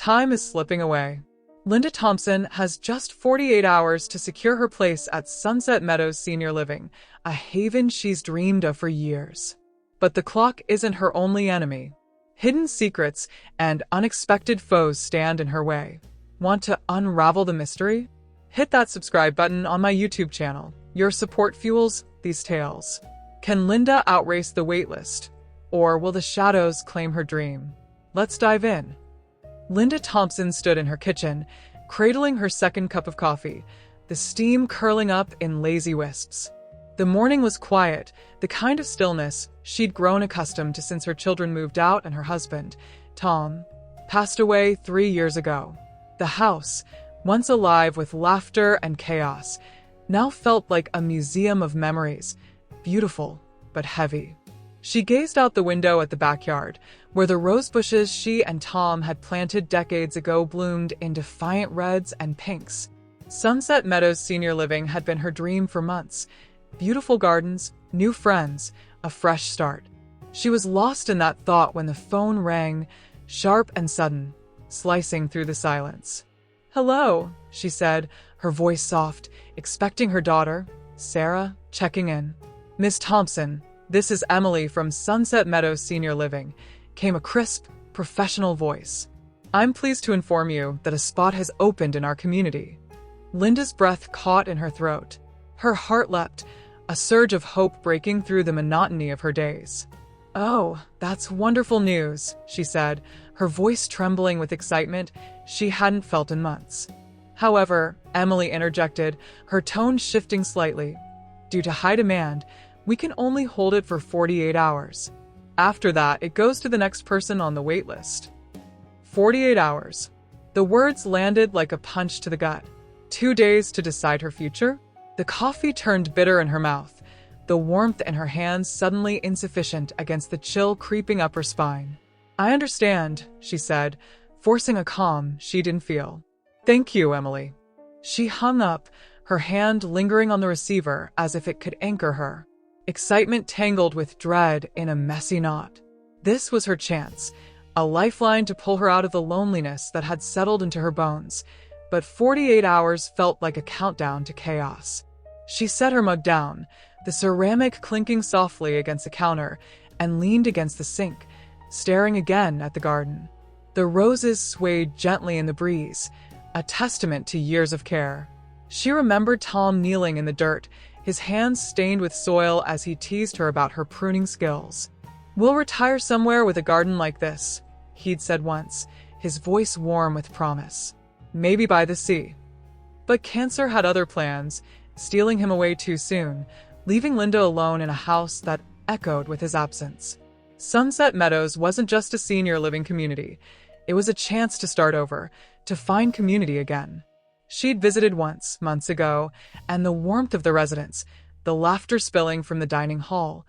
Time is slipping away. Linda Thompson has just 48 hours to secure her place at Sunset Meadows Senior Living, a haven she's dreamed of for years. But the clock isn't her only enemy. Hidden secrets and unexpected foes stand in her way. Want to unravel the mystery? Hit that subscribe button on my YouTube channel. Your support fuels these tales. Can Linda outrace the waitlist? Or will the shadows claim her dream? Let's dive in. Linda Thompson stood in her kitchen, cradling her second cup of coffee, the steam curling up in lazy wisps. The morning was quiet, the kind of stillness she'd grown accustomed to since her children moved out and her husband, Tom, passed away 3 years ago. The house, once alive with laughter and chaos, now felt like a museum of memories, beautiful but heavy. She gazed out the window at the backyard, where the rose bushes she and Tom had planted decades ago bloomed in defiant reds and pinks. Sunset Meadows Senior Living had been her dream for months. Beautiful gardens, new friends, a fresh start. She was lost in that thought when the phone rang, sharp and sudden, slicing through the silence. "Hello," she said, her voice soft, expecting her daughter, Sarah, checking in. "Miss Thompson, this is Emily from Sunset Meadows Senior Living," came a crisp, professional voice. "I'm pleased to inform you that a spot has opened in our community." Linda's breath caught in her throat. Her heart leapt, a surge of hope breaking through the monotony of her days. "Oh, that's wonderful news," she said, her voice trembling with excitement she hadn't felt in months. However, Emily interjected, her tone shifting slightly. "Due to high demand, we can only hold it for 48 hours. After that, it goes to the next person on the wait list." 48 hours. The words landed like a punch to the gut. 2 days to decide her future? The coffee turned bitter in her mouth, the warmth in her hands suddenly insufficient against the chill creeping up her spine. "I understand," she said, forcing a calm she didn't feel. "Thank you, Emily." She hung up, her hand lingering on the receiver as if it could anchor her. Excitement tangled with dread in a messy knot. This was her chance, a lifeline to pull her out of the loneliness that had settled into her bones. But 48 hours felt like a countdown to chaos. She set her mug down, the ceramic clinking softly against the counter, and leaned against the sink, staring again at the garden. The roses swayed gently in the breeze, a testament to years of care. She remembered Tom kneeling in the dirt, his hands stained with soil as he teased her about her pruning skills. "We'll retire somewhere with a garden like this," he'd said once, his voice warm with promise. "Maybe by the sea." But cancer had other plans, stealing him away too soon, leaving Linda alone in a house that echoed with his absence. Sunset Meadows wasn't just a senior living community. It was a chance to start over, to find community again. She'd visited once, months ago, and the warmth of the residents, the laughter spilling from the dining hall,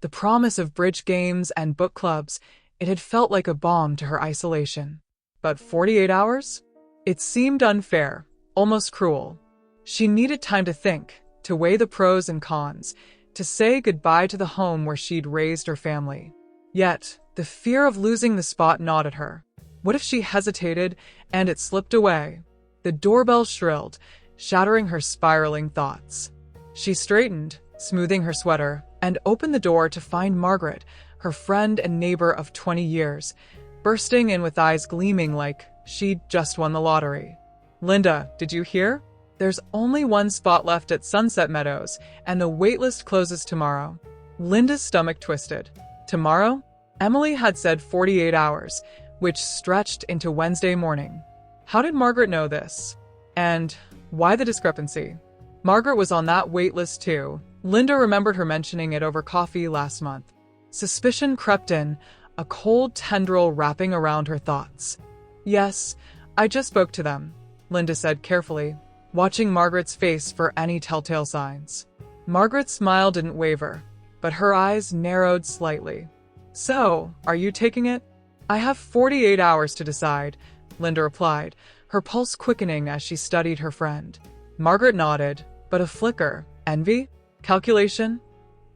the promise of bridge games and book clubs, it had felt like a balm to her isolation. But 48 hours? It seemed unfair, almost cruel. She needed time to think, to weigh the pros and cons, to say goodbye to the home where she'd raised her family. Yet, the fear of losing the spot gnawed at her. What if she hesitated and it slipped away? The doorbell shrilled, shattering her spiraling thoughts. She straightened, smoothing her sweater, and opened the door to find Margaret, her friend and neighbor of 20 years, bursting in with eyes gleaming like she'd just won the lottery. "Linda, did you hear? There's only one spot left at Sunset Meadows, and the waitlist closes tomorrow." Linda's stomach twisted. Tomorrow? Emily had said 48 hours, which stretched into Wednesday morning. How did Margaret know this? And why the discrepancy? Margaret was on that waitlist too. Linda remembered her mentioning it over coffee last month. Suspicion crept in, a cold tendril wrapping around her thoughts. "Yes, I just spoke to them," Linda said carefully, watching Margaret's face for any telltale signs. Margaret's smile didn't waver, but her eyes narrowed slightly. "So, are you taking it?" "I have 48 hours to decide," Linda replied, her pulse quickening as she studied her friend. Margaret nodded, but a flicker, envy, calculation,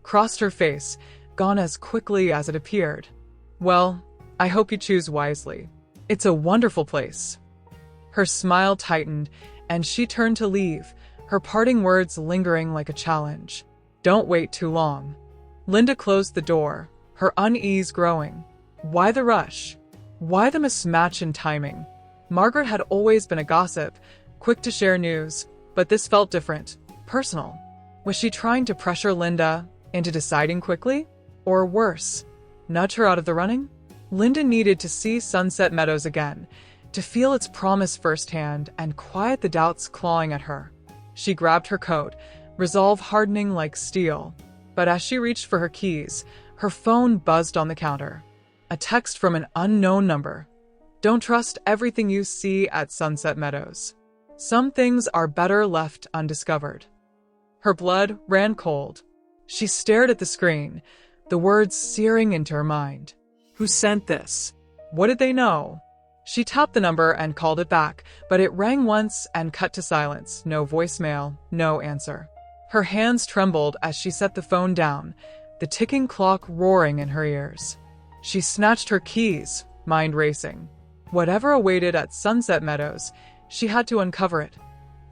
crossed her face, gone as quickly as it appeared. "Well, I hope you choose wisely. It's a wonderful place. Her smile tightened, and she turned to leave, her parting words lingering like a challenge. Don't wait too long. Linda closed the door, her unease growing. Why the rush? Why the mismatch in timing? Margaret had always been a gossip, quick to share news, but this felt different, personal. Was she trying to pressure Linda into deciding quickly? Or worse, nudge her out of the running? Linda needed to see Sunset Meadows again, to feel its promise firsthand and quiet the doubts clawing at her. She grabbed her coat, resolve hardening like steel. But as she reached for her keys, her phone buzzed on the counter. A text from an unknown number. Don't trust everything you see at Sunset Meadows. Some things are better left undiscovered. Her blood ran cold. She stared at the screen, the words searing into her mind. Who sent this? What did they know? She tapped the number and called it back, but it rang once and cut to silence. No voicemail, no answer. Her hands trembled as she set the phone down, the ticking clock roaring in her ears. She snatched her keys, mind racing. Whatever awaited at Sunset Meadows, she had to uncover it.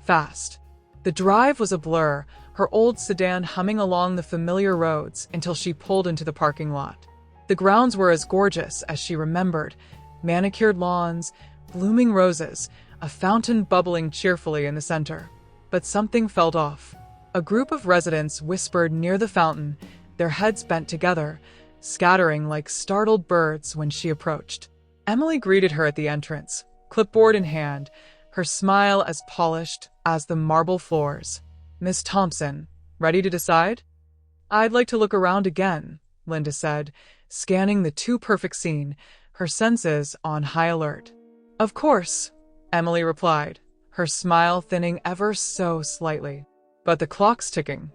Fast. The drive was a blur, her old sedan humming along the familiar roads until she pulled into the parking lot. The grounds were as gorgeous as she remembered. Manicured lawns, blooming roses, a fountain bubbling cheerfully in the center. But something felt off. A group of residents whispered near the fountain, their heads bent together, scattering like startled birds when she approached. Emily greeted her at the entrance, clipboard in hand, her smile as polished as the marble floors. Miss Thompson, ready to decide? I'd like to look around again, Linda said, scanning the too-perfect scene, her senses on high alert. Of course, Emily replied, her smile thinning ever so slightly. But the clock's ticking.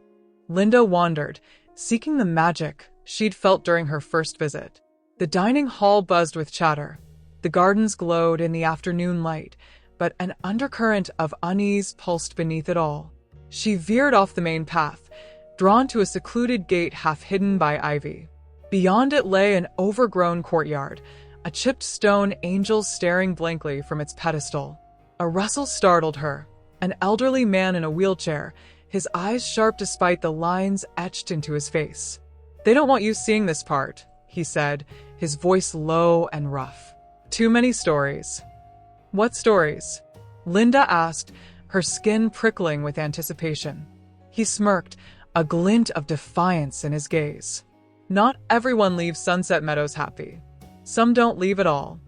Linda wandered, seeking the magic she'd felt during her first visit. The dining hall buzzed with chatter. The gardens glowed in the afternoon light, but an undercurrent of unease pulsed beneath it all. She veered off the main path, drawn to a secluded gate half hidden by ivy. Beyond it lay an overgrown courtyard, a chipped stone angel staring blankly from its pedestal. A rustle startled her. An elderly man in a wheelchair, his eyes sharp despite the lines etched into his face. They don't want you seeing this part, he said, his voice low and rough. Too many stories. What stories? Linda asked, her skin prickling with anticipation. He smirked, a glint of defiance in his gaze. Not everyone leaves Sunset Meadows happy. Some don't leave at all.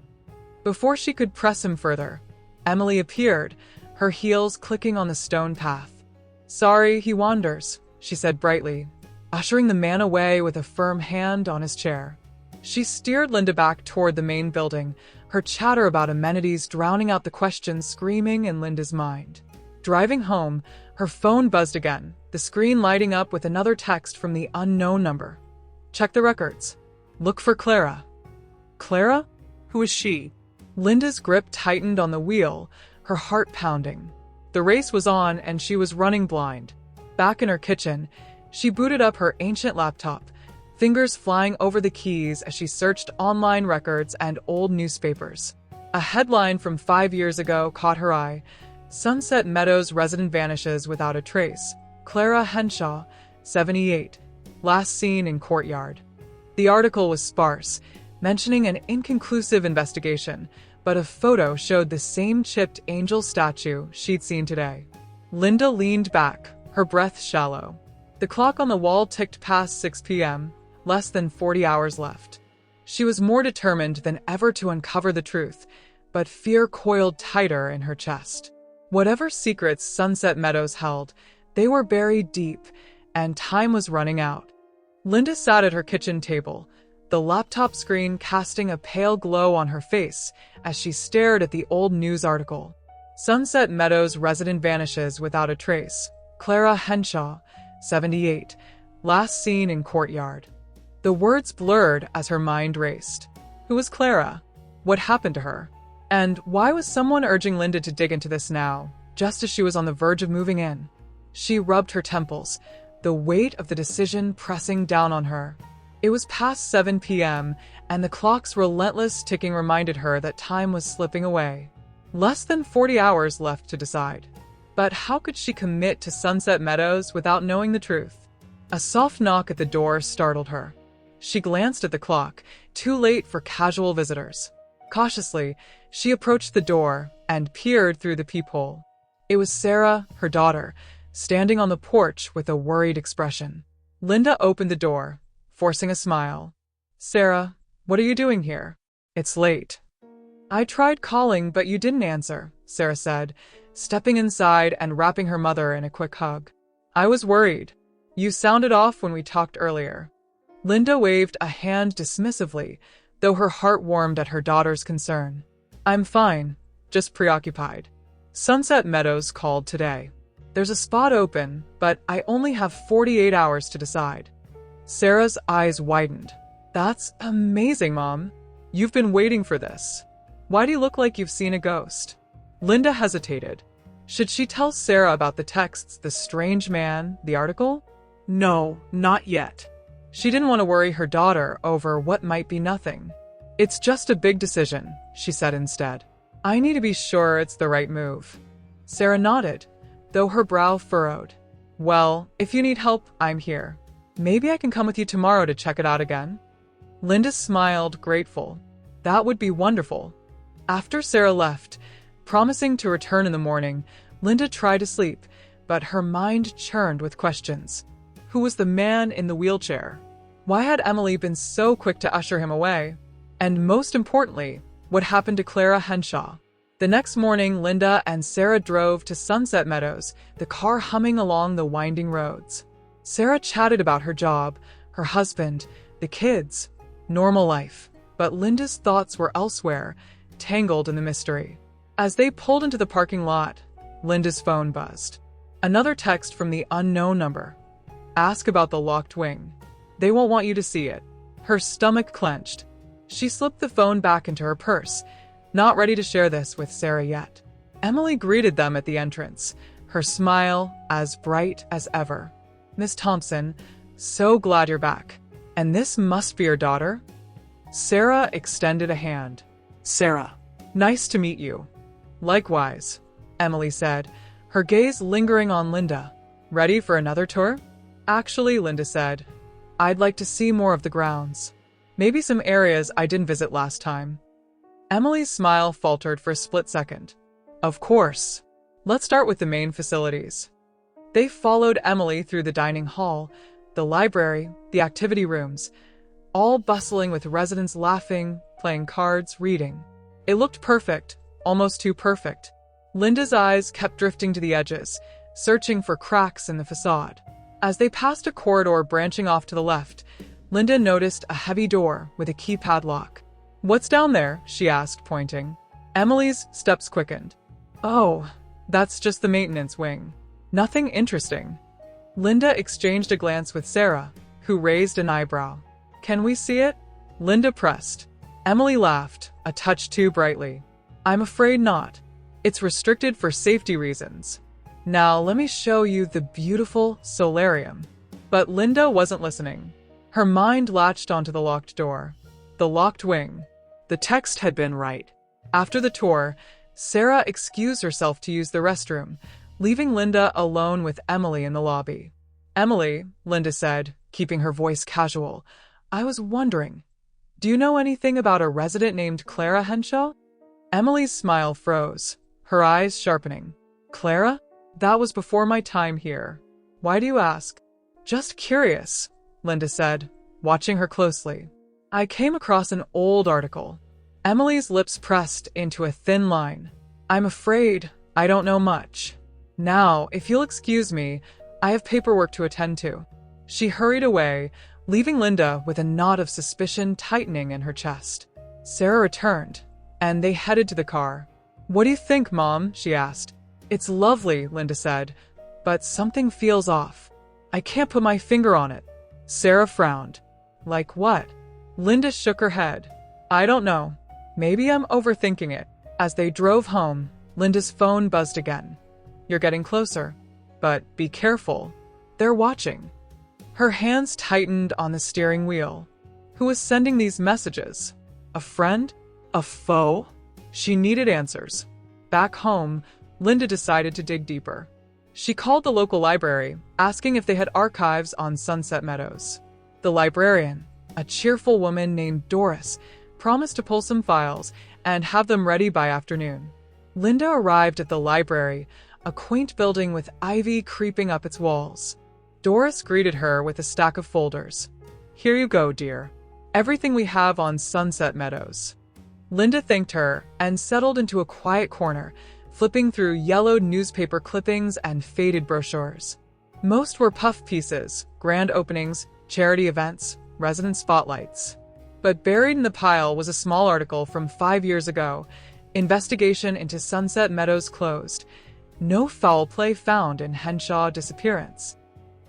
Before she could press him further, Emily appeared, her heels clicking on the stone path. Sorry, he wanders, she said brightly, ushering the man away with a firm hand on his chair. She steered Linda back toward the main building, her chatter about amenities drowning out the questions screaming in Linda's mind. Driving home, her phone buzzed again, the screen lighting up with another text from the unknown number. Check the records. Look for Clara. Clara? Who is she? Linda's grip tightened on the wheel, her heart pounding. The race was on and she was running blind. Back in her kitchen, she booted up her ancient laptop, fingers flying over the keys as she searched online records and old newspapers. A headline from 5 years ago caught her eye. Sunset Meadows resident vanishes without a trace. Clara Henshaw, 78. Last seen in courtyard. The article was sparse, mentioning an inconclusive investigation, but a photo showed the same chipped angel statue she'd seen today. Linda leaned back, her breath shallow. The clock on the wall ticked past 6 p.m., less than 40 hours left. She was more determined than ever to uncover the truth, but fear coiled tighter in her chest. Whatever secrets Sunset Meadows held, they were buried deep, and time was running out. Linda sat at her kitchen table, the laptop screen casting a pale glow on her face as she stared at the old news article. Sunset Meadows resident vanishes without a trace. Clara Henshaw, 78. Last seen in courtyard. The words blurred as her mind raced. Who was Clara? What happened to her? And why was someone urging Linda to dig into this now, just as she was on the verge of moving in? She rubbed her temples, the weight of the decision pressing down on her. It was past 7 p.m., and the clock's relentless ticking reminded her that time was slipping away. Less than 40 hours left to decide. But how could she commit to Sunset Meadows without knowing the truth? A soft knock at the door startled her. She glanced at the clock, too late for casual visitors. Cautiously, she approached the door and peered through the peephole. It was Sarah, her daughter, standing on the porch with a worried expression. Linda opened the door, forcing a smile. "Sarah, what are you doing here? It's late." "I tried calling, but you didn't answer," Sarah said, stepping inside and wrapping her mother in a quick hug. "I was worried. You sounded off when we talked earlier." Linda waved a hand dismissively, though her heart warmed at her daughter's concern. "I'm fine, just preoccupied. Sunset Meadows called today. There's a spot open, but I only have 48 hours to decide." Sarah's eyes widened. "That's amazing, Mom. You've been waiting for this. Why do you look like you've seen a ghost?" Linda hesitated. Should she tell Sarah about the texts, the strange man, the article? No, not yet. She didn't want to worry her daughter over what might be nothing. "It's just a big decision," she said instead. "I need to be sure it's the right move." Sarah nodded, though her brow furrowed. "Well, if you need help, I'm here. Maybe I can come with you tomorrow to check it out again." Linda smiled, grateful. That would be wonderful. After Sarah left, promising to return in the morning, Linda tried to sleep, but her mind churned with questions. Who was the man in the wheelchair? Why had Emily been so quick to usher him away? And most importantly, what happened to Clara Henshaw? The next morning, Linda and Sarah drove to Sunset Meadows, the car humming along the winding roads. Sarah chatted about her job, her husband, the kids, normal life. But Linda's thoughts were elsewhere, tangled in the mystery. As they pulled into the parking lot, Linda's phone buzzed. Another text from the unknown number. "Ask about the locked wing. They won't want you to see it." Her stomach clenched. She slipped the phone back into her purse, not ready to share this with Sarah yet. Emily greeted them at the entrance, her smile as bright as ever. "Miss Thompson, so glad you're back. And this must be your daughter?" Sarah extended a hand. "Sarah, nice to meet you." "Likewise," Emily said, her gaze lingering on Linda. "Ready for another tour?" "Actually," Linda said, "I'd like to see more of the grounds. Maybe some areas I didn't visit last time." Emily's smile faltered for a split second. "Of course. Let's start with the main facilities." They followed Emily through the dining hall, the library, the activity rooms, all bustling with residents laughing, playing cards, reading. It looked perfect, almost too perfect. Linda's eyes kept drifting to the edges, searching for cracks in the facade. As they passed a corridor branching off to the left, Linda noticed a heavy door with a keypad lock. "What's down there?" she asked, pointing. Emily's steps quickened. "Oh, that's just the maintenance wing. Nothing interesting." Linda exchanged a glance with Sarah, who raised an eyebrow. "Can we see it?" Linda pressed. Emily laughed, a touch too brightly. "I'm afraid not. It's restricted for safety reasons. Now let me show you the beautiful solarium." But Linda wasn't listening. Her mind latched onto the locked door. The locked wing. The text had been right. After the tour, Sarah excused herself to use the restroom, leaving Linda alone with Emily in the lobby. "Emily," Linda said, keeping her voice casual, "I was wondering, do you know anything about a resident named Clara Henshaw?" Emily's smile froze, her eyes sharpening. "Clara? That was before my time here. Why do you ask?" "Just curious," Linda said, watching her closely. "I came across an old article." Emily's lips pressed into a thin line. "I'm afraid I don't know much. Now, if you'll excuse me, I have paperwork to attend to." She hurried away, leaving Linda with a knot of suspicion tightening in her chest. Sarah returned, and they headed to the car. "What do you think, Mom?" she asked. "It's lovely," Linda said, "but something feels off. I can't put my finger on it." Sarah frowned. "Like what?" Linda shook her head. "I don't know. Maybe I'm overthinking it." As they drove home, Linda's phone buzzed again. "You're getting closer. But be careful. They're watching." Her hands tightened on the steering wheel. Who was sending these messages? A friend? A foe? She needed answers. Back home, Linda decided to dig deeper. She called the local library, asking if they had archives on Sunset Meadows. The librarian, a cheerful woman named Doris, promised to pull some files and have them ready by afternoon. Linda arrived at the library, a quaint building with ivy creeping up its walls. Doris greeted her with a stack of folders. "Here you go, dear. Everything we have on Sunset Meadows." Linda thanked her and settled into a quiet corner, flipping through yellowed newspaper clippings and faded brochures. Most were puff pieces, grand openings, charity events, resident spotlights. But buried in the pile was a small article from 5 years ago. Investigation into Sunset Meadows closed. No foul play found in Henshaw disappearance.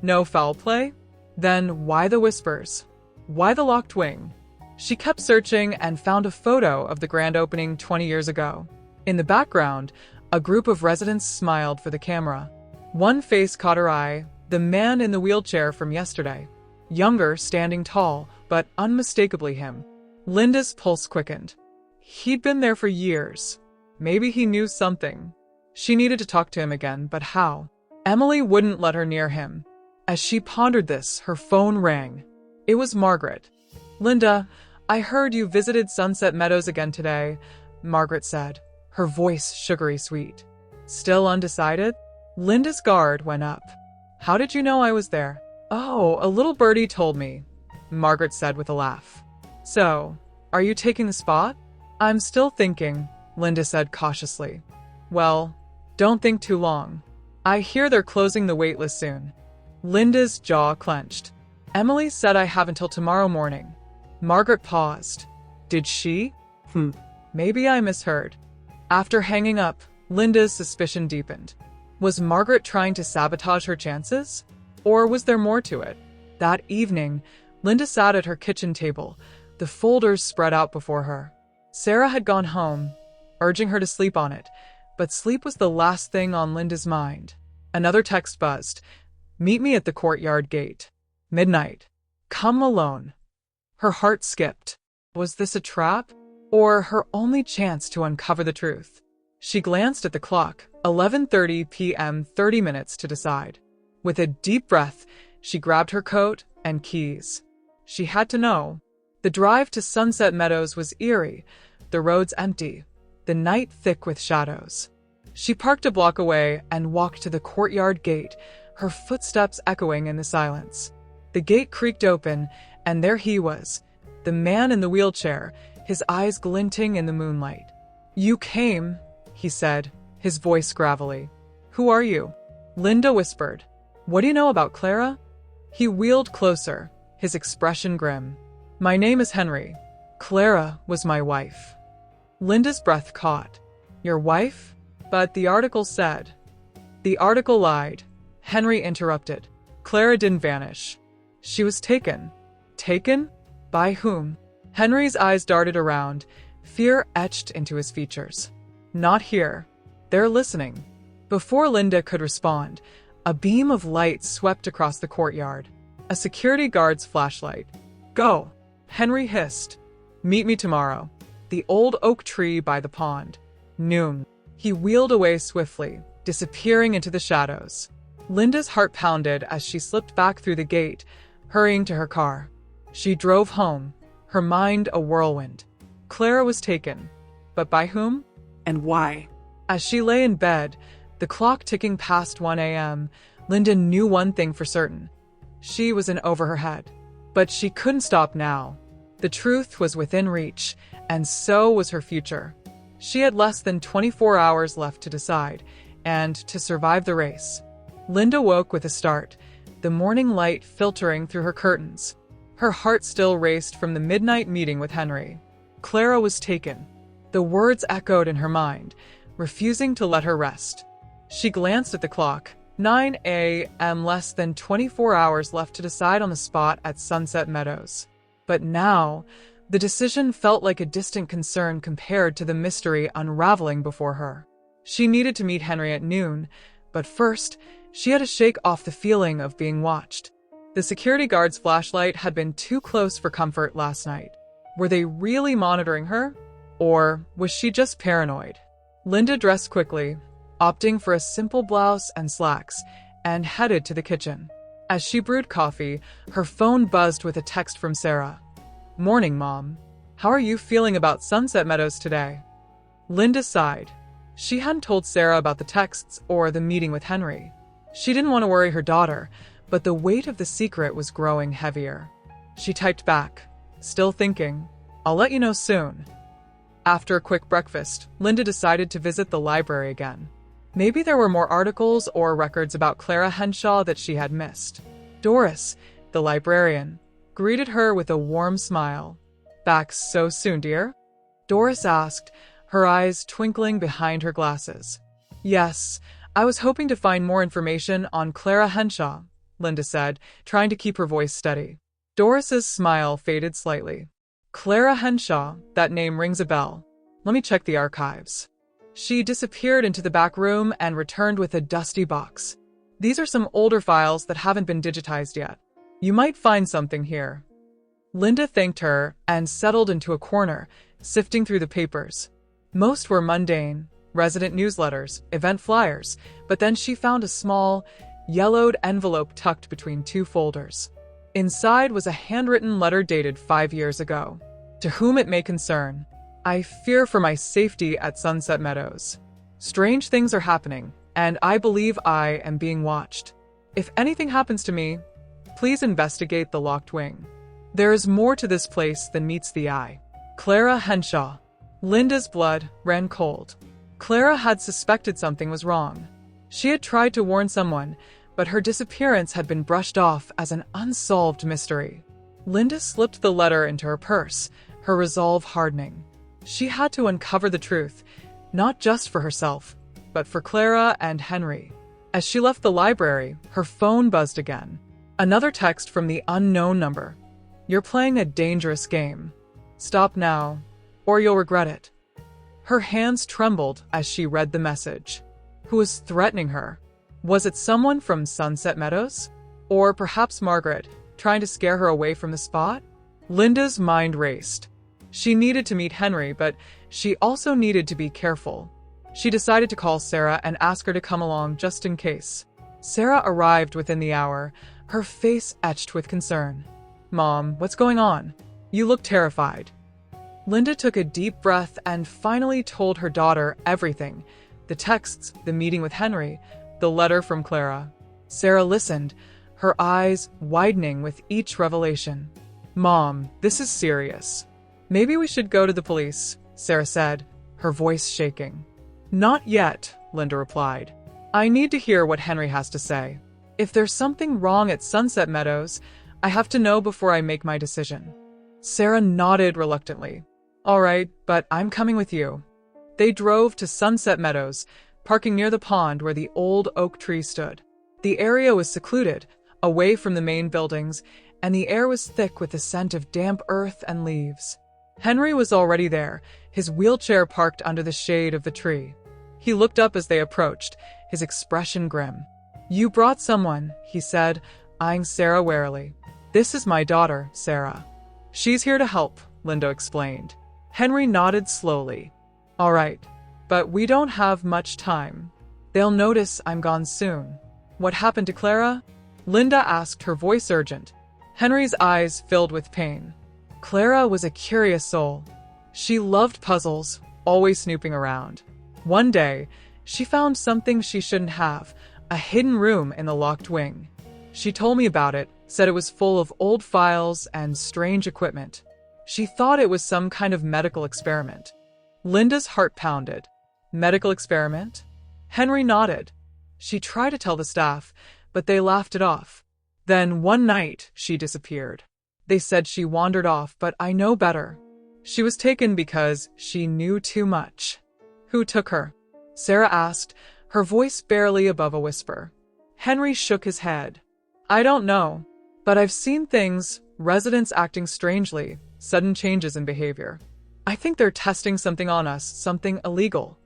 No foul play? Then why the whispers? Why the locked wing? She kept searching and found a photo of the grand opening 20 years ago. In the background, a group of residents smiled for the camera. One face caught her eye, the man in the wheelchair from yesterday. Younger, standing tall, but unmistakably him. Linda's pulse quickened. He'd been there for years. Maybe he knew something. She needed to talk to him again, but how? Emily wouldn't let her near him. As she pondered this, her phone rang. It was Margaret. "Linda, I heard you visited Sunset Meadows again today," Margaret said, her voice sugary sweet. Still undecided? Linda's guard went up. "How did you know I was there?" "Oh, a little birdie told me," Margaret said with a laugh. "So, are you taking the spot?" "I'm still thinking," Linda said cautiously. "Well, don't think too long. I hear they're closing the waitlist soon." Linda's jaw clenched. "Emily said I have until tomorrow morning." Margaret paused. "Did she? Maybe I misheard." After hanging up, Linda's suspicion deepened. Was Margaret trying to sabotage her chances? Or was there more to it? That evening, Linda sat at her kitchen table, the folders spread out before her. Sarah had gone home, urging her to sleep on it, but sleep was the last thing on Linda's mind. Another text buzzed. "Meet me at the courtyard gate. Midnight. Come alone." Her heart skipped. Was this a trap? Or her only chance to uncover the truth? She glanced at the clock, 11:30 p.m., 30 minutes to decide. With a deep breath, she grabbed her coat and keys. She had to know. The drive to Sunset Meadows was eerie, the roads empty, the night thick with shadows. She parked a block away and walked to the courtyard gate, her footsteps echoing in the silence. The gate creaked open, and there he was, the man in the wheelchair, his eyes glinting in the moonlight. "You came," he said, his voice gravelly. "Who are you?" Linda whispered. "What do you know about Clara?" He wheeled closer, his expression grim. "My name is Henry. Clara was my wife." Linda's breath caught. "Your wife?" "But the article said." "The article lied," Henry interrupted. "Clara didn't vanish. She was taken." "Taken? By whom?" Henry's eyes darted around, fear etched into his features. "Not here. They're listening." Before Linda could respond, a beam of light swept across the courtyard. A security guard's flashlight. "Go," Henry hissed. "Meet me tomorrow. The old oak tree by the pond. Noon." He wheeled away swiftly, disappearing into the shadows. Linda's heart pounded as she slipped back through the gate, hurrying to her car. She drove home, her mind a whirlwind. Clara was taken. But by whom? And why? As she lay in bed, the clock ticking past 1 a.m., Linda knew one thing for certain. She was in over her head. But she couldn't stop now. The truth was within reach, and so was her future. She had less than 24 hours left to decide, and to survive the race. Linda woke with a start, the morning light filtering through her curtains. Her heart still raced from the midnight meeting with Henry. Clara was taken. The words echoed in her mind, refusing to let her rest. She glanced at the clock. 9 a.m., less than 24 hours left to decide on the spot at Sunset Meadows. But now, the decision felt like a distant concern compared to the mystery unraveling before her. She needed to meet Henry at noon, but first, she had to shake off the feeling of being watched. The security guard's flashlight had been too close for comfort last night. Were they really monitoring her? Or was she just paranoid? Linda dressed quickly, opting for a simple blouse and slacks, and headed to the kitchen. As she brewed coffee, her phone buzzed with a text from Sarah. "Morning, Mom. How are you feeling about Sunset Meadows today?" Linda sighed. She hadn't told Sarah about the texts or the meeting with Henry. She didn't want to worry her daughter, but the weight of the secret was growing heavier. She typed back, still thinking, "I'll let you know soon." After a quick breakfast, Linda decided to visit the library again. Maybe there were more articles or records about Clara Henshaw that she had missed. Doris, the librarian, greeted her with a warm smile. "Back so soon, dear?" Doris asked, her eyes twinkling behind her glasses. "Yes, I was hoping to find more information on Clara Henshaw," Linda said, trying to keep her voice steady. Doris's smile faded slightly. "Clara Henshaw, that name rings a bell. Let me check the archives." She disappeared into the back room and returned with a dusty box. "These are some older files that haven't been digitized yet. You might find something here." Linda thanked her and settled into a corner, sifting through the papers. Most were mundane, resident newsletters, event flyers, but then she found a small, yellowed envelope tucked between two folders. Inside was a handwritten letter dated 5 years ago. "To whom it may concern, I fear for my safety at Sunset Meadows. Strange things are happening, and I believe I am being watched. If anything happens to me, please investigate the locked wing. There is more to this place than meets the eye. Clara Henshaw." Linda's blood ran cold. Clara had suspected something was wrong. She had tried to warn someone, but her disappearance had been brushed off as an unsolved mystery. Linda slipped the letter into her purse, her resolve hardening. She had to uncover the truth, not just for herself, but for Clara and Henry. As she left the library, her phone buzzed again. Another text from the unknown number. "You're playing a dangerous game. Stop now, or you'll regret it." Her hands trembled as she read the message. Who was threatening her? Was it someone from Sunset Meadows? Or perhaps Margaret, trying to scare her away from the spot? Linda's mind raced. She needed to meet Henry, but she also needed to be careful. She decided to call Sarah and ask her to come along just in case. Sarah arrived within the hour, her face etched with concern. "Mom, what's going on? You look terrified." Linda took a deep breath and finally told her daughter everything. The texts, the meeting with Henry, the letter from Clara. Sarah listened, her eyes widening with each revelation. "Mom, this is serious. Maybe we should go to the police," Sarah said, her voice shaking. "Not yet," Linda replied. "I need to hear what Henry has to say. If there's something wrong at Sunset Meadows, I have to know before I make my decision." Sarah nodded reluctantly. "All right, but I'm coming with you." They drove to Sunset Meadows, parking near the pond where the old oak tree stood. The area was secluded, away from the main buildings, and the air was thick with the scent of damp earth and leaves. Henry was already there, his wheelchair parked under the shade of the tree. He looked up as they approached, his expression grim. "You brought someone," he said, eyeing Sarah warily. "This is my daughter, Sarah." "She's here to help," Linda explained. Henry nodded slowly. "All right, but we don't have much time. They'll notice I'm gone soon." "What happened to Clara?" Linda asked, her voice urgent. Henry's eyes filled with pain. Clara was a curious soul. She loved puzzles, always snooping around. One day, she found something she shouldn't have, a hidden room in the locked wing. She told me about it, said it was full of old files and strange equipment. She thought it was some kind of medical experiment. Linda's heart pounded. Medical experiment? Henry nodded. She tried to tell the staff, but they laughed it off. Then one night, she disappeared. They said she wandered off, but I know better. She was taken because she knew too much. "Who took her?" Sarah asked, her voice barely above a whisper. Henry shook his head. "I don't know, but I've seen things, residents acting strangely, sudden changes in behavior. I think they're testing something on us, something illegal."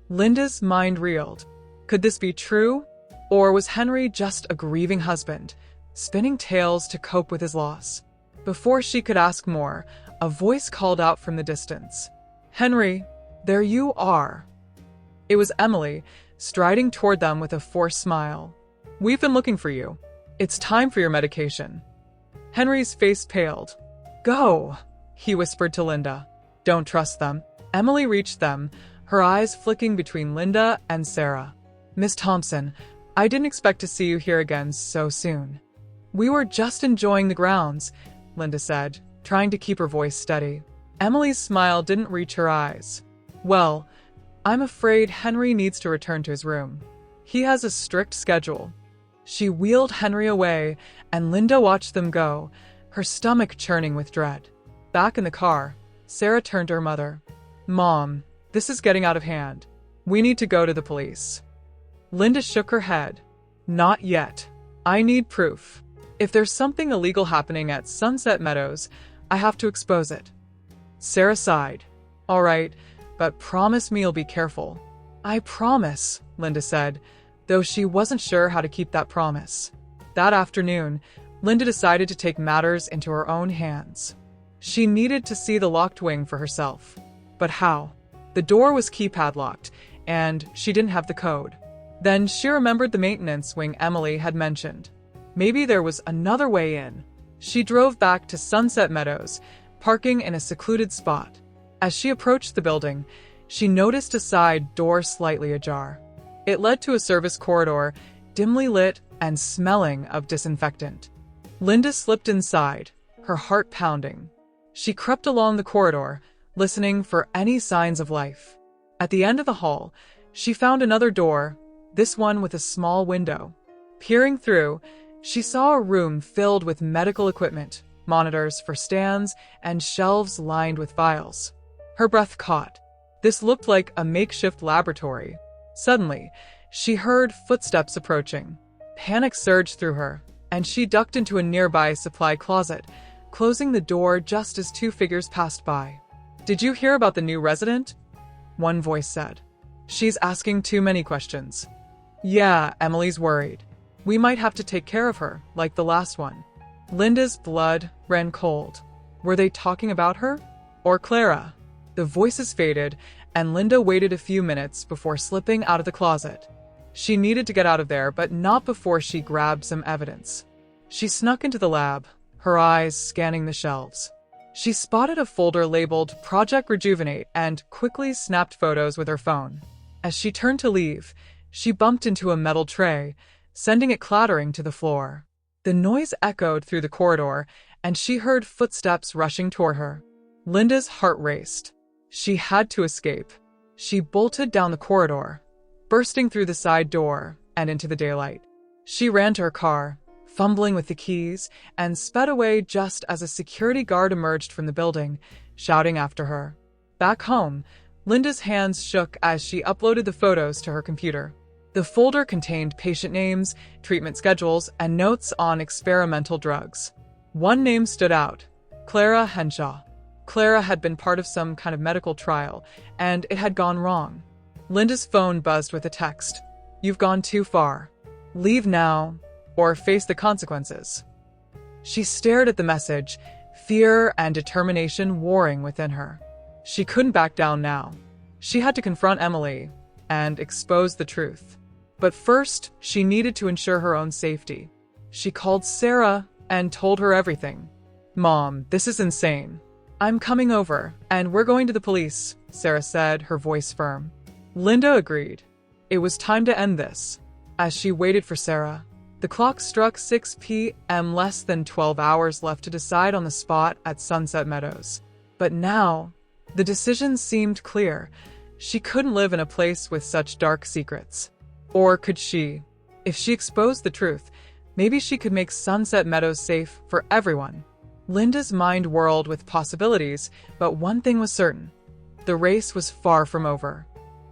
Linda's mind reeled. Could this be true? Or was Henry just a grieving husband, spinning tales to cope with his loss. Before she could ask more, a voice called out from the distance. "Henry, there you are." It was Emily, striding toward them with a forced smile. "We've been looking for you. It's time for your medication." Henry's face paled. "Go," he whispered to Linda. "Don't trust them." Emily reached them, her eyes flicking between Linda and Sarah. "Miss Thompson, I didn't expect to see you here again so soon." "We were just enjoying the grounds," Linda said, trying to keep her voice steady. Emily's smile didn't reach her eyes. "Well, I'm afraid Henry needs to return to his room. He has a strict schedule." She wheeled Henry away, and Linda watched them go, her stomach churning with dread. Back in the car, Sarah turned to her mother. "Mom, this is getting out of hand. We need to go to the police." Linda shook her head. "Not yet. I need proof. If there's something illegal happening at Sunset Meadows, I have to expose it." Sarah sighed. "All right, but promise me you'll be careful." "I promise," Linda said, though she wasn't sure how to keep that promise. That afternoon, Linda decided to take matters into her own hands. She needed to see the locked wing for herself. But how? The door was keypad locked, and she didn't have the code. Then she remembered the maintenance wing Emily had mentioned. Maybe there was another way in. She drove back to Sunset Meadows, parking in a secluded spot. As she approached the building, she noticed a side door slightly ajar. It led to a service corridor, dimly lit and smelling of disinfectant. Linda slipped inside, her heart pounding. She crept along the corridor, listening for any signs of life. At the end of the hall, she found another door, this one with a small window. Peering through, she saw a room filled with medical equipment, monitors for scans, and shelves lined with vials. Her breath caught. This looked like a makeshift laboratory. Suddenly, she heard footsteps approaching. Panic surged through her, and she ducked into a nearby supply closet, closing the door just as two figures passed by. "Did you hear about the new resident?" one voice said. "She's asking too many questions." "Yeah, Emily's worried. We might have to take care of her, like the last one." Linda's blood ran cold. Were they talking about her? Or Clara? The voices faded, and Linda waited a few minutes before slipping out of the closet. She needed to get out of there, but not before she grabbed some evidence. She snuck into the lab, her eyes scanning the shelves. She spotted a folder labeled Project Rejuvenate and quickly snapped photos with her phone. As she turned to leave, she bumped into a metal tray, sending it clattering to the floor. The noise echoed through the corridor, and she heard footsteps rushing toward her. Linda's heart raced. She had to escape. She bolted down the corridor, bursting through the side door and into the daylight. She ran to her car, fumbling with the keys, and sped away just as a security guard emerged from the building, shouting after her. Back home, Linda's hands shook as she uploaded the photos to her computer. The folder contained patient names, treatment schedules, and notes on experimental drugs. One name stood out: Clara Henshaw. Clara had been part of some kind of medical trial, and it had gone wrong. Linda's phone buzzed with a text. "You've gone too far. Leave now, or face the consequences." She stared at the message, fear and determination warring within her. She couldn't back down now. She had to confront Emily and expose the truth. But first, she needed to ensure her own safety. She called Sarah and told her everything. "Mom, this is insane. I'm coming over, and we're going to the police," Sarah said, her voice firm. Linda agreed. It was time to end this. As she waited for Sarah, the clock struck 6 p.m. Less than 12 hours left to decide on the spot at Sunset Meadows. But now, the decision seemed clear. She couldn't live in a place with such dark secrets. Or could she? If she exposed the truth, maybe she could make Sunset Meadows safe for everyone. Linda's mind whirled with possibilities, but one thing was certain. The race was far from over.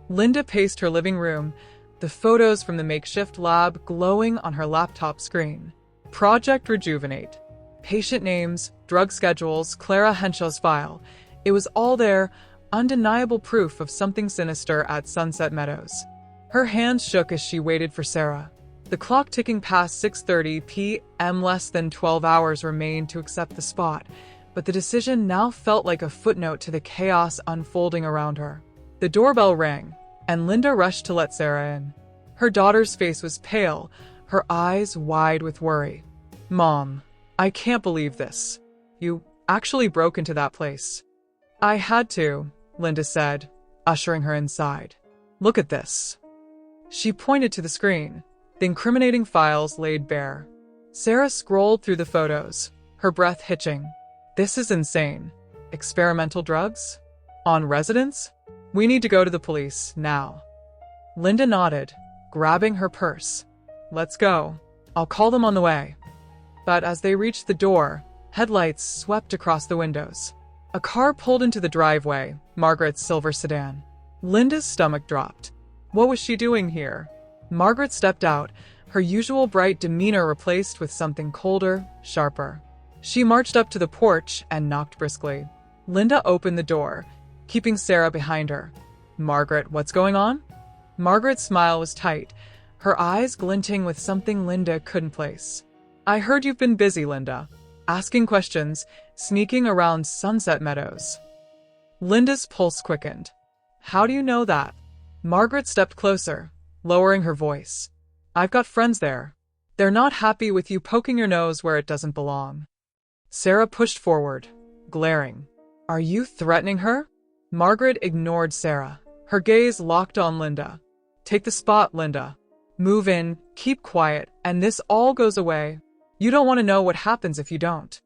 Linda paced her living room, the photos from the makeshift lab glowing on her laptop screen. Project Rejuvenate. Patient names, drug schedules, Clara Henshaw's file. It was all there, undeniable proof of something sinister at Sunset Meadows. Her hands shook as she waited for Sarah. The The clock ticking past 6:30 p.m. Less than 12 hours remained to accept the spot, but the decision now felt like a footnote to the chaos unfolding around her. The doorbell rang, and Linda rushed to let Sarah in. Her daughter's face was pale, her eyes wide with worry. "Mom, I can't believe this. You actually broke into that place." "I had to," Linda said, ushering her inside. "Look at this." She pointed to the screen, the incriminating files laid bare. Sarah scrolled through the photos, her breath hitching. "This is insane. Experimental drugs? On residents? We need to go to the police, now." Linda nodded, grabbing her purse. "Let's go. I'll call them on the way." But as they reached the door, headlights swept across the windows. A car pulled into the driveway, Margaret's silver sedan. Linda's stomach dropped. What was she doing here? Margaret stepped out, her usual bright demeanor replaced with something colder, sharper. She marched up to the porch and knocked briskly. Linda opened the door, keeping Sarah behind her. "Margaret, what's going on?" Margaret's smile was tight, her eyes glinting with something Linda couldn't place. "I heard you've been busy, Linda. Asking questions, sneaking around Sunset Meadows." Linda's pulse quickened. "How do you know that?" Margaret stepped closer, lowering her voice. "I've got friends there. They're not happy with you poking your nose where it doesn't belong." Sarah pushed forward, glaring. "Are you threatening her?" Margaret ignored Sarah, her gaze locked on Linda. "Take the spot, Linda. Move in, keep quiet, and this all goes away. You don't want to know what happens if you don't."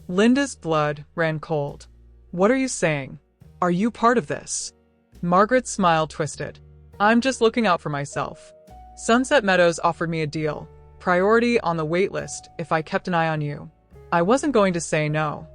Linda's blood ran cold. "What are you saying? Are you part of this?" Margaret's smile twisted. "I'm just looking out for myself. Sunset Meadows offered me a deal, priority on the waitlist if I kept an eye on you. I wasn't going to say no."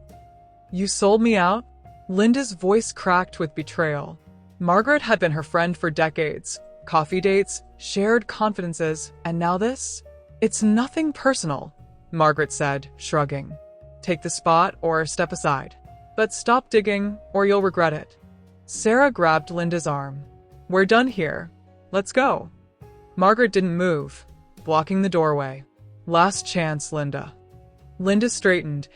"You sold me out?" Linda's voice cracked with betrayal. Margaret had been her friend for decades. Coffee dates, shared confidences, and now this? "It's nothing personal," Margaret said, shrugging. "Take the spot or step aside. But stop digging or you'll regret it." Sarah grabbed Linda's arm. "We're done here. Let's go." Margaret didn't move, blocking the doorway. "Last chance, Linda." Linda straightened,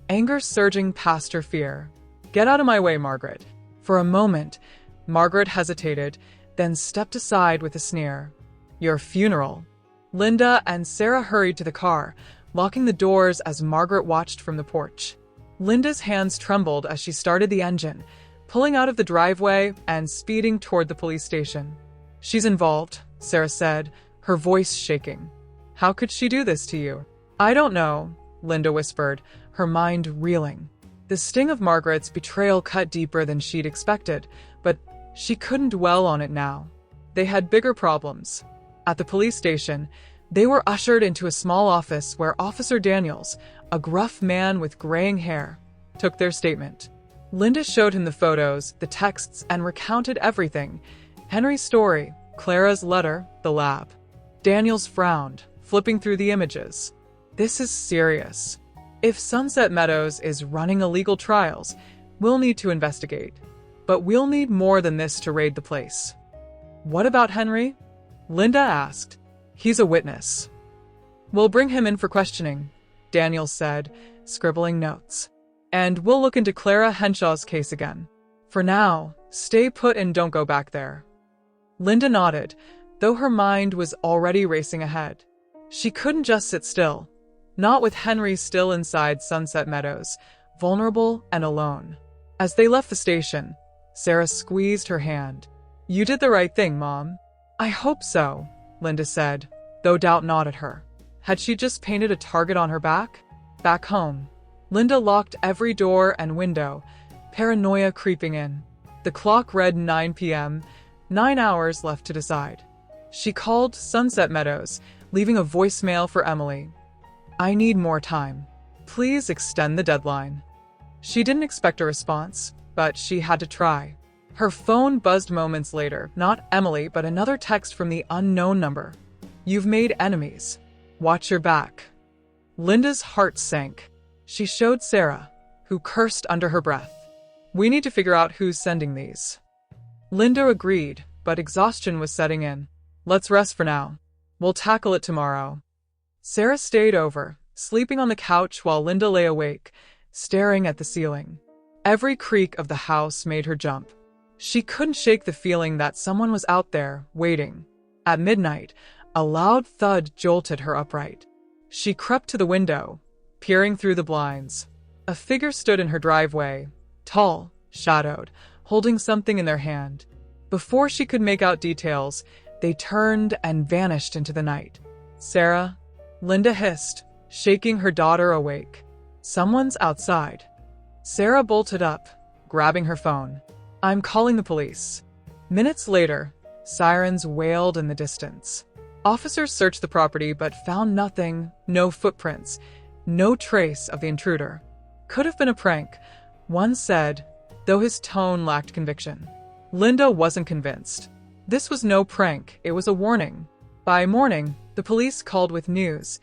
anger surging past her fear. "Get out of my way, Margaret." For a moment, Margaret hesitated, then stepped aside with a sneer. "Your funeral." Linda and Sarah hurried to the car, locking the doors as Margaret watched from the porch. Linda's hands trembled as she started the engine, pulling out of the driveway and speeding toward the police station. "She's involved," Sarah said, her voice shaking. "How could she do this to you?" "I don't know," Linda whispered, her mind reeling. The sting of Margaret's betrayal cut deeper than she'd expected, but she couldn't dwell on it now. They had bigger problems. At the police station, they were ushered into a small office where Officer Daniels, a gruff man with graying hair, took their statement. Linda showed him the photos, the texts, and recounted everything. Henry's story, Clara's letter, the lab. Daniels frowned, flipping through the images. "This is serious. If Sunset Meadows is running illegal trials, we'll need to investigate. But we'll need more than this to raid the place." "What about Henry?" Linda asked. "He's a witness." "We'll bring him in for questioning," Daniels said, scribbling notes. "And we'll look into Clara Henshaw's case again. For now, stay put and don't go back there." Linda nodded, though her mind was already racing ahead. She couldn't just sit still, not with Henry still inside Sunset Meadows, vulnerable and alone. As they left the station, Sarah squeezed her hand. "You did the right thing, Mom." "I hope so," Linda said, though doubt gnawed at her. Had she just painted a target on her back? Back home, Linda locked every door and window, paranoia creeping in. The clock read 9 p.m., 9 hours left to decide. She called Sunset Meadows, leaving a voicemail for Emily. "I need more time. Please extend the deadline." She didn't expect a response, but she had to try. Her phone buzzed moments later, not Emily, but another text from the unknown number. "You've made enemies. Watch your back." Linda's heart sank. She showed Sarah, who cursed under her breath. "We need to figure out who's sending these." Linda agreed, but exhaustion was setting in. "Let's rest for now. We'll tackle it tomorrow." Sarah stayed over, sleeping on the couch while Linda lay awake, staring at the ceiling. Every creak of the house made her jump. She couldn't shake the feeling that someone was out there, waiting. At midnight, a loud thud jolted her upright. She crept to the window, peering through the blinds. A figure stood in her driveway, tall, shadowed, holding something in their hand. Before she could make out details, they turned and vanished into the night. "Sarah," Linda hissed, shaking her daughter awake. "Someone's outside." Sarah bolted up, grabbing her phone. "I'm calling the police." Minutes later, sirens wailed in the distance. Officers searched the property but found nothing, no footprints, no trace of the intruder. "Could have been a prank," one said, though his tone lacked conviction. Linda wasn't convinced. This was no prank, it was a warning. By morning, the police called with news.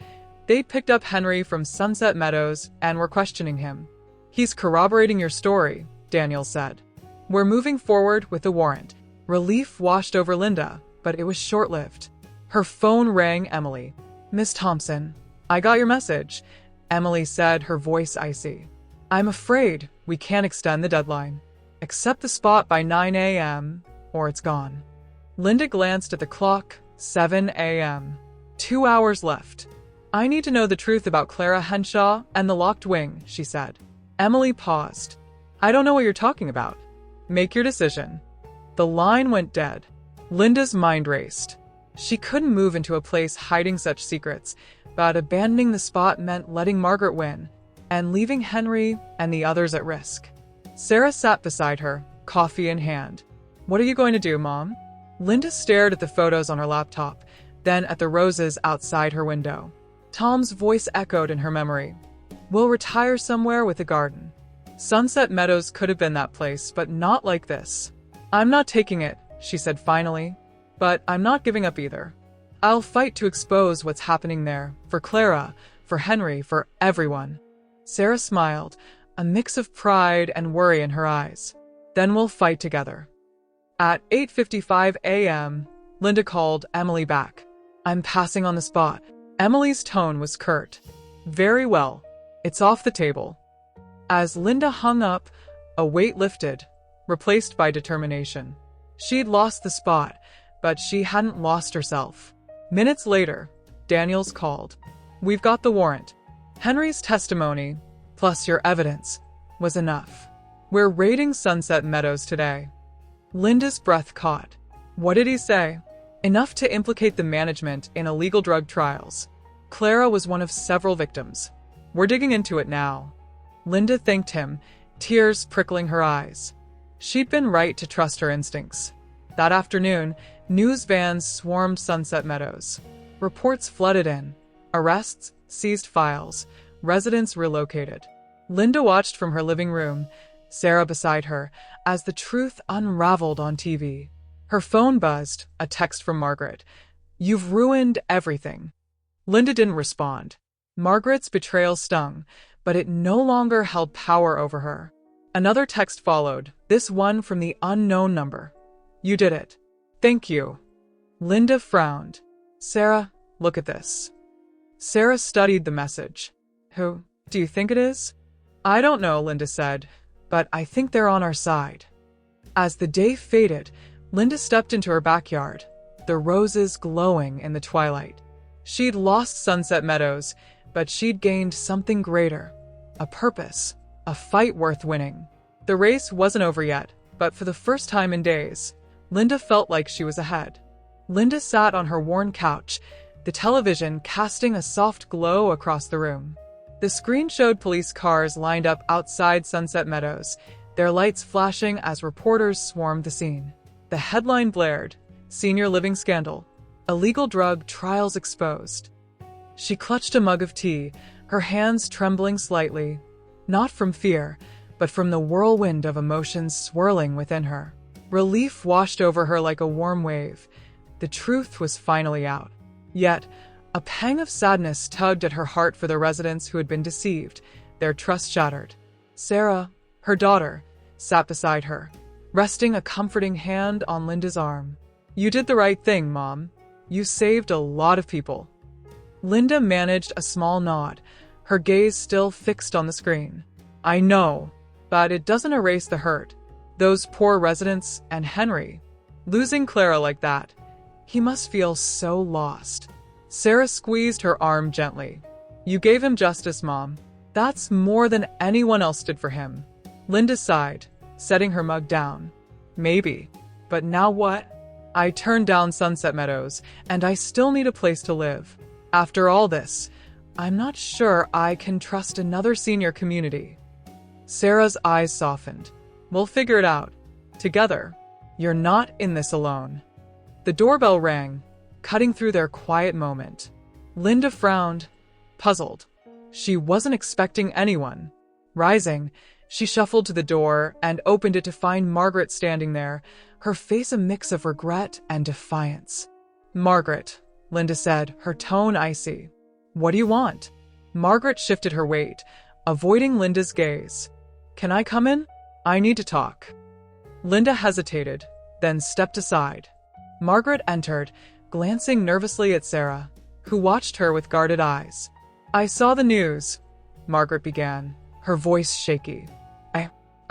They'd picked up Henry from Sunset Meadows and were questioning him. "He's corroborating your story," Daniel said. "We're moving forward with the warrant." Relief washed over Linda, but it was short-lived. Her phone rang Emily. "Miss Thompson, I got your message," Emily said, her voice icy. "I'm afraid we can't extend the deadline. Accept the spot by 9 a.m., or it's gone." Linda glanced at the clock, 7 a.m. 2 hours left. "I need to know the truth about Clara Henshaw and the locked wing," she said. Emily paused. "I don't know what you're talking about. Make your decision." The line went dead. Linda's mind raced. She couldn't move into a place hiding such secrets, but abandoning the spot meant letting Margaret win, and leaving Henry and the others at risk. Sarah sat beside her, coffee in hand. "What are you going to do, Mom?" Linda stared at the photos on her laptop, then at the roses outside her window. Tom's voice echoed in her memory. "We'll retire somewhere with a garden." Sunset Meadows could have been that place, but not like this. "I'm not taking it," she said finally, "but I'm not giving up either. I'll fight to expose what's happening there, for Clara, for Henry, for everyone." Sarah smiled, a mix of pride and worry in her eyes. "Then we'll fight together." At 8:55 a.m., Linda called Emily back. "I'm passing on the spot." Emily's tone was curt. "Very well. It's off the table." As Linda hung up, a weight lifted, replaced by determination. She'd lost the spot, but she hadn't lost herself. Minutes later, Daniels called. "We've got the warrant. Henry's testimony, plus your evidence, was enough. We're raiding Sunset Meadows today." Linda's breath caught. What did he say? Enough to implicate the management in illegal drug trials. Clara was one of several victims. "We're digging into it now." Linda thanked him, tears prickling her eyes. She'd been right to trust her instincts. That afternoon, news vans swarmed Sunset Meadows. Reports flooded in. Arrests, seized files, residents relocated. Linda watched from her living room, Sarah beside her, as the truth unraveled on TV. Her phone buzzed, a text from Margaret. "You've ruined everything." Linda didn't respond. Margaret's betrayal stung, but it no longer held power over her. Another text followed, this one from the unknown number. "You did it. Thank you." Linda frowned. "Sarah, look at this." Sarah studied the message. "Who do you think it is?" "I don't know," Linda said, "but I think they're on our side." As the day faded, Linda stepped into her backyard, the roses glowing in the twilight. She'd lost Sunset Meadows, but she'd gained something greater, a purpose, a fight worth winning. The race wasn't over yet, but for the first time in days, Linda felt like she was ahead. Linda sat on her worn couch, the television casting a soft glow across the room. The screen showed police cars lined up outside Sunset Meadows, their lights flashing as reporters swarmed the scene. The headline blared, "Senior Living Scandal. Illegal Drug Trials Exposed." She clutched a mug of tea, her hands trembling slightly, not from fear, but from the whirlwind of emotions swirling within her. Relief washed over her like a warm wave. The truth was finally out. Yet, a pang of sadness tugged at her heart for the residents who had been deceived, their trust shattered. Sarah, her daughter, sat beside her, resting a comforting hand on Linda's arm. "You did the right thing, Mom. You saved a lot of people." Linda managed a small nod, her gaze still fixed on the screen. I know, but it doesn't erase the hurt. Those poor residents and Henry. Losing Clara like that. He must feel so lost. Sarah squeezed her arm gently. You gave him justice, Mom. That's more than anyone else did for him. Linda sighed, setting her mug down. Maybe. But now what? I turned down Sunset Meadows, and I still need a place to live. After all this, I'm not sure I can trust another senior community. Sarah's eyes softened. We'll figure it out. Together. You're not in this alone. The doorbell rang, cutting through their quiet moment. Linda frowned, puzzled. She wasn't expecting anyone. Rising, she shuffled to the door and opened it to find Margaret standing there, her face a mix of regret and defiance. Margaret, Linda said, her tone icy. What do you want? Margaret shifted her weight, avoiding Linda's gaze. Can I come in? I need to talk. Linda hesitated, then stepped aside. Margaret entered, glancing nervously at Sarah, who watched her with guarded eyes. I saw the news, Margaret began, her voice shaky.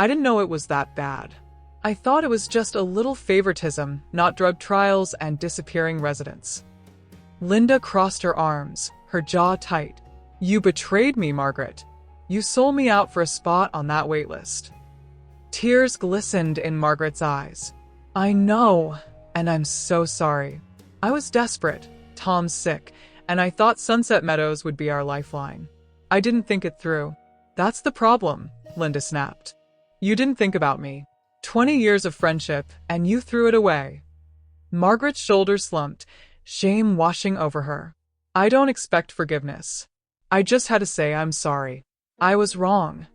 I didn't know it was that bad. I thought it was just a little favoritism, not drug trials and disappearing residents. Linda crossed her arms, her jaw tight. You betrayed me, Margaret. You sold me out for a spot on that waitlist. Tears glistened in Margaret's eyes. I know, and I'm so sorry. I was desperate. Tom's sick, and I thought Sunset Meadows would be our lifeline. I didn't think it through. That's the problem, Linda snapped. You didn't think about me. 20 years of friendship, and you threw it away. Margaret's shoulders slumped, shame washing over her. I don't expect forgiveness. I just had to say I'm sorry. I was wrong.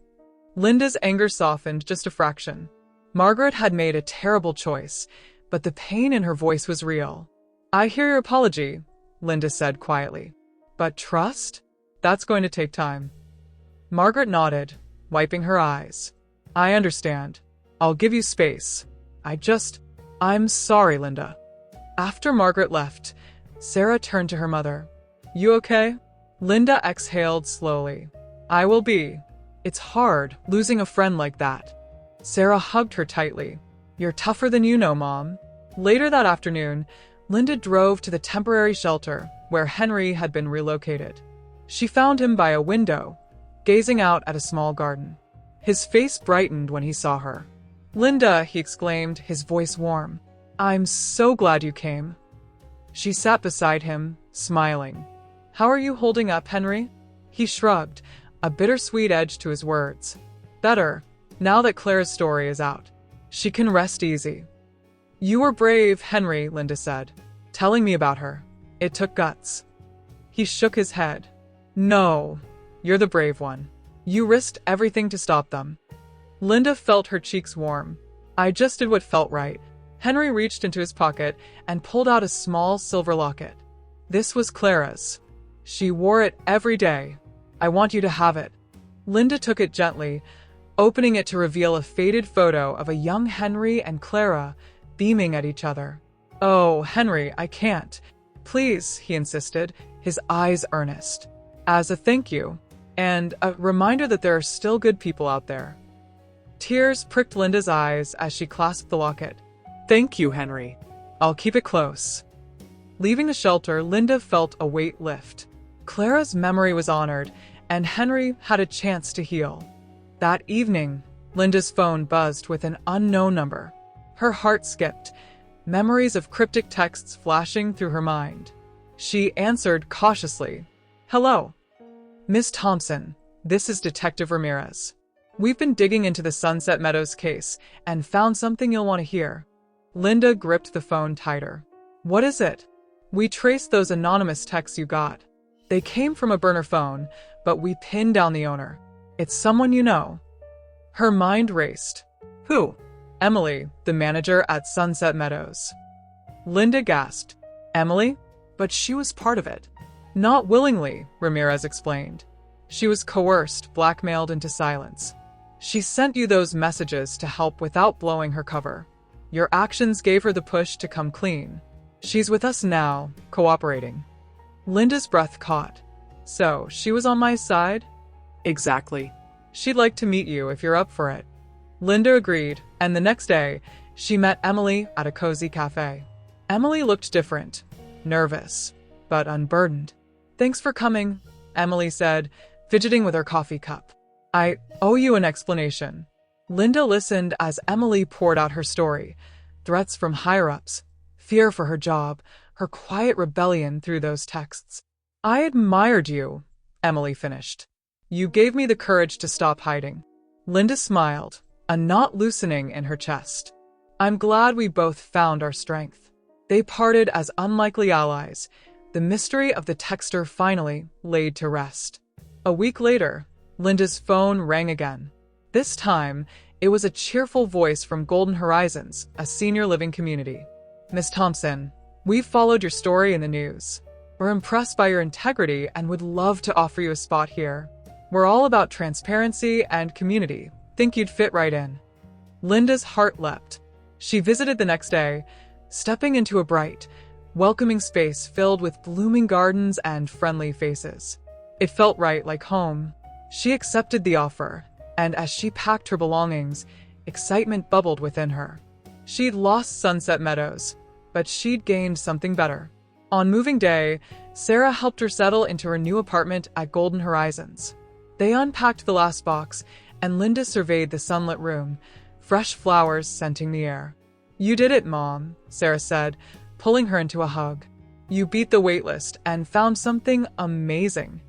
Linda's anger softened just a fraction. Margaret had made a terrible choice, but the pain in her voice was real. I hear your apology, Linda said quietly. But trust? That's going to take time. Margaret nodded, wiping her eyes. I understand. I'll give you space. I'm sorry, Linda. After Margaret left, Sarah turned to her mother. You okay? Linda exhaled slowly. I will be. It's hard, losing a friend like that. Sarah hugged her tightly. You're tougher than you know, Mom. Later that afternoon, Linda drove to the temporary shelter where Henry had been relocated. She found him by a window, gazing out at a small garden. His face brightened when he saw her. Linda, he exclaimed, his voice warm. I'm so glad you came. She sat beside him, smiling. How are you holding up, Henry? He shrugged, a bittersweet edge to his words. Better, now that Clara's story is out. She can rest easy. You were brave, Henry, Linda said, telling me about her. It took guts. He shook his head. No, you're the brave one. You risked everything to stop them. Linda felt her cheeks warm. I just did what felt right. Henry reached into his pocket and pulled out a small silver locket. This was Clara's. She wore it every day. I want you to have it. Linda took it gently, opening it to reveal a faded photo of a young Henry and Clara beaming at each other. Oh, Henry, I can't. Please, he insisted, his eyes earnest. As a thank you, and a reminder that there are still good people out there. Tears pricked Linda's eyes as she clasped the locket. Thank you, Henry. I'll keep it close. Leaving the shelter, Linda felt a weight lift. Clara's memory was honored, and Henry had a chance to heal. That evening, Linda's phone buzzed with an unknown number. Her heart skipped, memories of cryptic texts flashing through her mind. She answered cautiously. Hello. Miss Thompson, this is Detective Ramirez. We've been digging into the Sunset Meadows case and found something you'll want to hear. Linda gripped the phone tighter. What is it? We traced those anonymous texts you got. They came from a burner phone, but we pinned down the owner. It's someone you know. Her mind raced. Who? Emily, the manager at Sunset Meadows. Linda gasped. Emily? But she was part of it. Not willingly, Ramirez explained. She was coerced, blackmailed into silence. She sent you those messages to help without blowing her cover. Your actions gave her the push to come clean. She's with us now, cooperating. Linda's breath caught. So, she was on my side? Exactly. She'd like to meet you if you're up for it. Linda agreed, and the next day, she met Emily at a cozy cafe. Emily looked different, nervous, but unburdened. Thanks for coming, Emily said, fidgeting with her coffee cup. I owe you an explanation. Linda listened as Emily poured out her story, threats from higher-ups, fear for her job, her quiet rebellion through those texts. I admired you, Emily finished. You gave me the courage to stop hiding. Linda smiled, a knot loosening in her chest. I'm glad we both found our strength. They parted as unlikely allies, the mystery of the texter finally laid to rest. A week later, Linda's phone rang again. This time, it was a cheerful voice from Golden Horizons, a senior living community. Miss Thompson, we've followed your story in the news. We're impressed by your integrity and would love to offer you a spot here. We're all about transparency and community. Think you'd fit right in. Linda's heart leapt. She visited the next day, stepping into a bright, welcoming space filled with blooming gardens and friendly faces. It felt right, like home. She accepted the offer, and as she packed her belongings, excitement bubbled within her. She'd lost Sunset Meadows, but she'd gained something better. On moving day, Sarah helped her settle into her new apartment at Golden Horizons. They unpacked the last box, and Linda surveyed the sunlit room, fresh flowers scenting the air. You did it, Mom, Sarah said, pulling her into a hug. You beat the waitlist and found something amazing.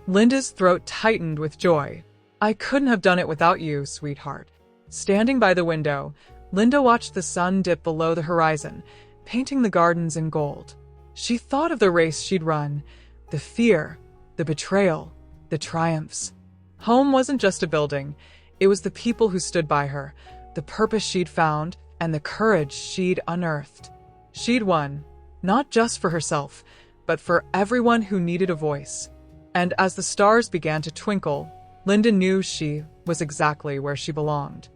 Linda's throat tightened with joy. I couldn't have done it without you, sweetheart. Standing by the window, Linda watched the sun dip below the horizon, painting the gardens in gold. She thought of the race she'd run, the fear, the betrayal, the triumphs. Home wasn't just a building. It was the people who stood by her, the purpose she'd found, and the courage she'd unearthed. She'd won, not just for herself, but for everyone who needed a voice. And as the stars began to twinkle, Linda knew she was exactly where she belonged.